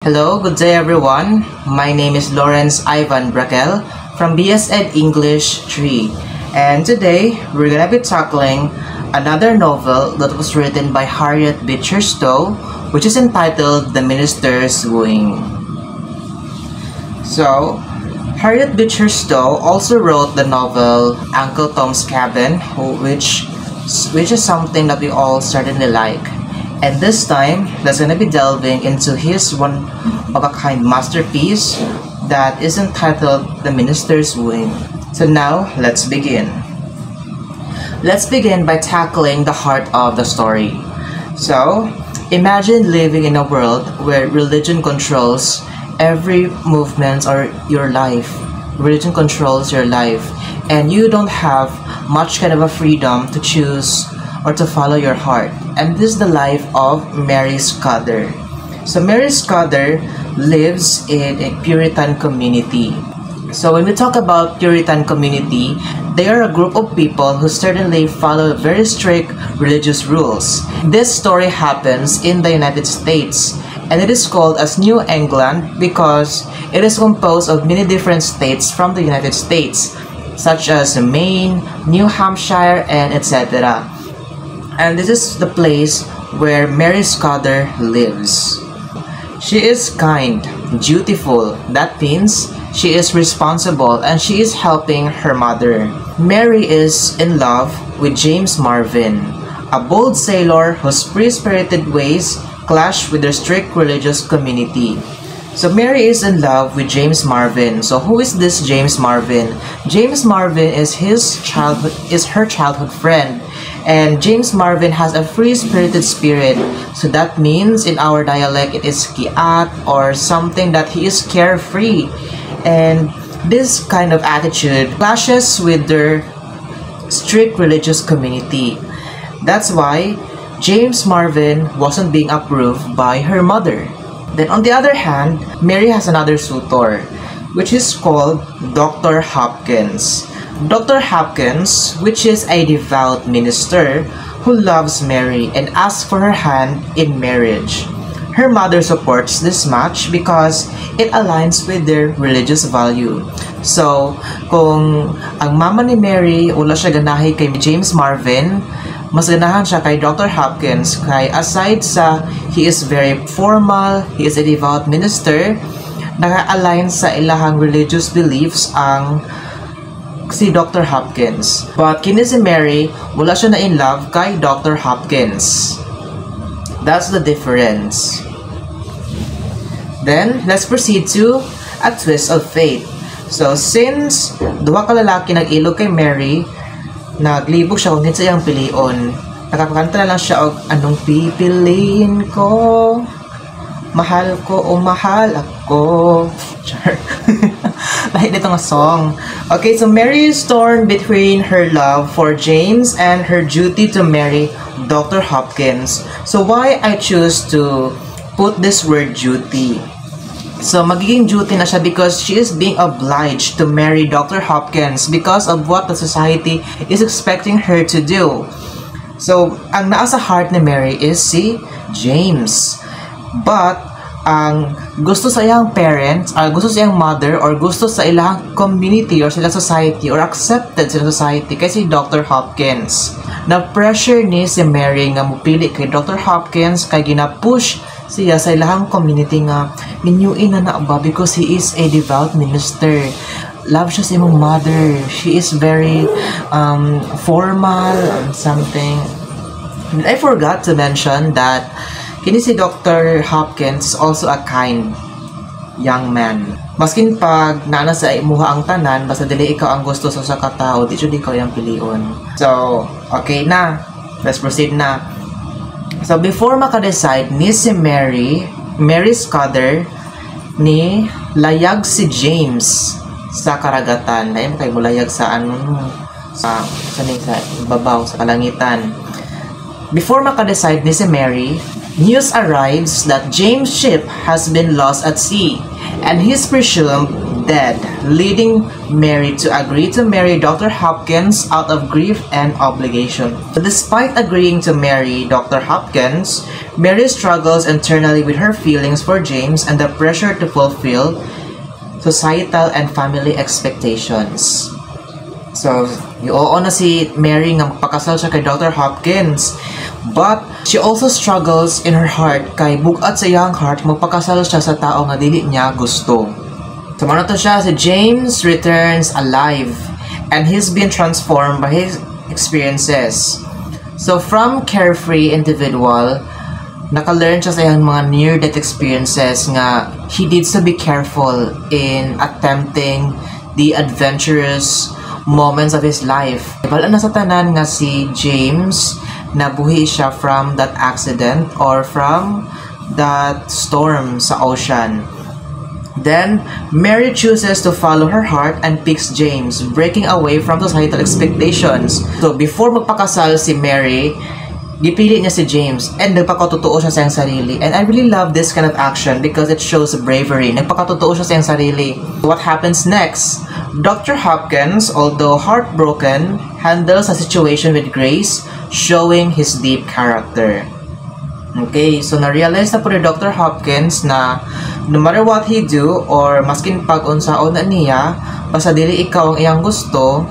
Hello, good day everyone. My name is Lawrence Ivan Brakel from BS Ed English 3, and today we're gonna be tackling another novel that was written by Harriet Beecher Stowe, which is entitled The Minister's Wooing. So, Harriet Beecher Stowe also wrote the novel Uncle Tom's Cabin, which is something that we all certainly like. And this time, let's gonna be delving into his one-of-a-kind masterpiece that is entitled The Minister's Wooing. So now, let's begin. Let's begin by tackling the heart of the story. So, imagine living in a world where religion controls every movement or your life. Religion controls your life, and you don't have much kind of a freedom to choose or to follow your heart. And this is the life of Mary Scudder. So Mary Scudder lives in a Puritan community. So when we talk about Puritan community, they are a group of people who certainly follow very strict religious rules. This story happens in the United States, and it is called as New England because it is composed of many different states from the United States, such as Maine, New Hampshire, and etc. And this is the place where Mary Scudder lives. She is kind, dutiful, that means she is responsible and she is helping her mother. Mary is in love with James Marvin, a bold sailor whose free-spirited ways clash with their strict religious community. So Mary is in love with James Marvin. So who is this James Marvin? James Marvin is her childhood friend. And James Marvin has a free-spirited spirit. So that means in our dialect it is kiat or something that he is carefree. And this kind of attitude clashes with their strict religious community. That's why James Marvin wasn't being approved by her mother. Then on the other hand, Mary has another suitor, which is called Dr. Hopkins. Dr. Hopkins, which is a devout minister who loves Mary and asks for her hand in marriage. Her mother supports this match because it aligns with their religious value. So, kung ang mama ni Mary wala siya ganahi kay James Marvin, mas ganahan siya kay Dr. Hopkins kay aside sa he is very formal, he is a devout minister, naka-align sa ilahang religious beliefs ang si Dr. Hopkins. But kini si Mary, wala siya na in love kay Dr. Hopkins. That's the difference. Then, let's proceed to a twist of fate. So, since duha ka lalaki nag-ilog kay Mary, naglibog siya kung sa iyang pilion. Nakakanta na lang siya og anong pipiliin ko, mahal ko o mahal ako. Char. Lahit dito nga song. Okay, so Mary is torn between her love for James and her duty to marry Dr. Hopkins. So why I choose to put this word duty? So magiging duty na siya because she is being obliged to marry Dr. Hopkins because of what the society is expecting her to do. So ang naa sa heart ni Mary is si James. But ang gusto sa iyang parents, gusto sa iyang mother, or gusto sa ilang community or sa ilang society, or accepted sa society kay si Dr. Hopkins. Na-pressure ni si Mary nga mupili kay Dr. Hopkins kay gina-push siya sa ilang community nga ninyuin na ba because he is a devout minister. Love siya sa imong mother. She is very formal or something. And I forgot to mention that kini si Dr. Hopkins also a kind young man. Maskin pag nana sa imuha ang tanan, basta dili ikaw ang gusto sa katao, di jud ikaw yung pilion. So, okay na. Let's proceed na. So, before maka-decide ni si Mary Scudder, ni layag si James sa karagatan. Ayun kay mulayag sa sa babaw, sa kalangitan. Before maka-decide ni si Mary, news arrives that James' ship has been lost at sea and he is presumed dead, leading Mary to agree to marry Dr. Hopkins out of grief and obligation. But despite agreeing to marry Dr. Hopkins, Mary struggles internally with her feelings for James and the pressure to fulfill societal and family expectations. So, oo na si Mary nga magpakasal siya kay Dr. Hopkins. But, she also struggles in her heart kay bugat sa iyang heart magpakasal siya sa tao nga dili niya gusto. So, mano to siya, si James returns alive and he's been transformed by his experiences. So, from carefree individual, naka-learn siya sa iyang mga near-death experiences nga he needs to be careful in attempting the adventurous moments of his life. Wala na sa tanan nga si James nabuhi siya from that accident or from that storm sa ocean. Then, Mary chooses to follow her heart and picks James, breaking away from societal expectations. So, before magpakasal si Mary, gipili niya si James and nagpakatotoo siya sa iyang sarili. And I really love this kind of action because it shows bravery. Nagpakatotoo siya sa iyang sarili. What happens next? Dr. Hopkins, although heartbroken, handles a situation with grace, showing his deep character. Okay, so na-realize na po ni Dr. Hopkins na no matter what he do or maskin pag-unsaon na niya, basta dili ikaw ang iyang gusto,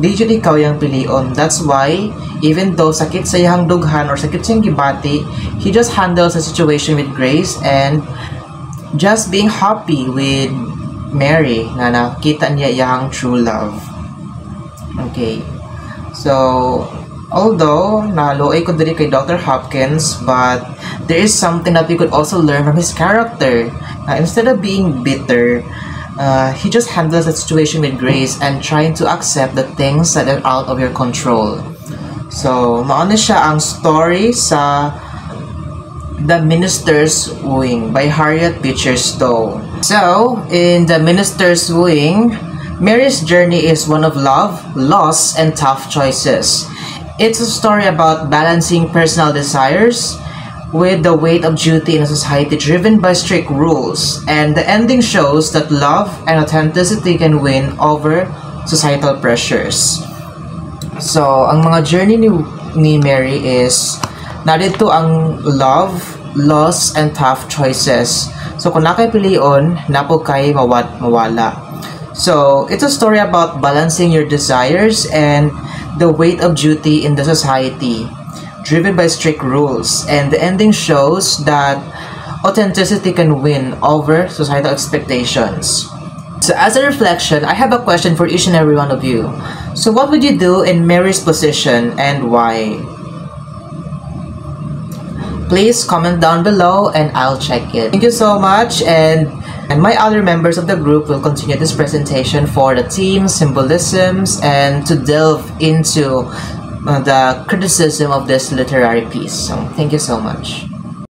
di jud ikaw yang pilion. That's why, even though sakit sa iyang dughan or sakit sa iyang gibati, he just handles the situation with grace and just being happy with Mary na nakita niya iyang true love. Okay. So, although naluoy ko diri kay Dr. Hopkins, but there is something that we could also learn from his character. Instead of being bitter, he just handles the situation with grace and trying to accept the things that are out of your control. So, mauna siya ang story sa The Minister's Wooing by Harriet Beecher Stowe. So, in The Minister's Wooing, Mary's journey is one of love, loss, and tough choices. It's a story about balancing personal desires with the weight of duty in a society driven by strict rules, and the ending shows that love and authenticity can win over societal pressures. So, ang mga journey ni Mary is narito ang love, loss, and tough choices. So, kung nakay pilion, napo kay mawala. So, it's a story about balancing your desires and the weight of duty in the society, driven by strict rules. And the ending shows that authenticity can win over societal expectations. So, as a reflection, I have a question for each and every one of you. So, what would you do in Mary's position and why? Please comment down below and I'll check it. Thank you so much, and my other members of the group will continue this presentation for the themes, symbolisms, and to delve into the criticism of this literary piece. So, thank you so much.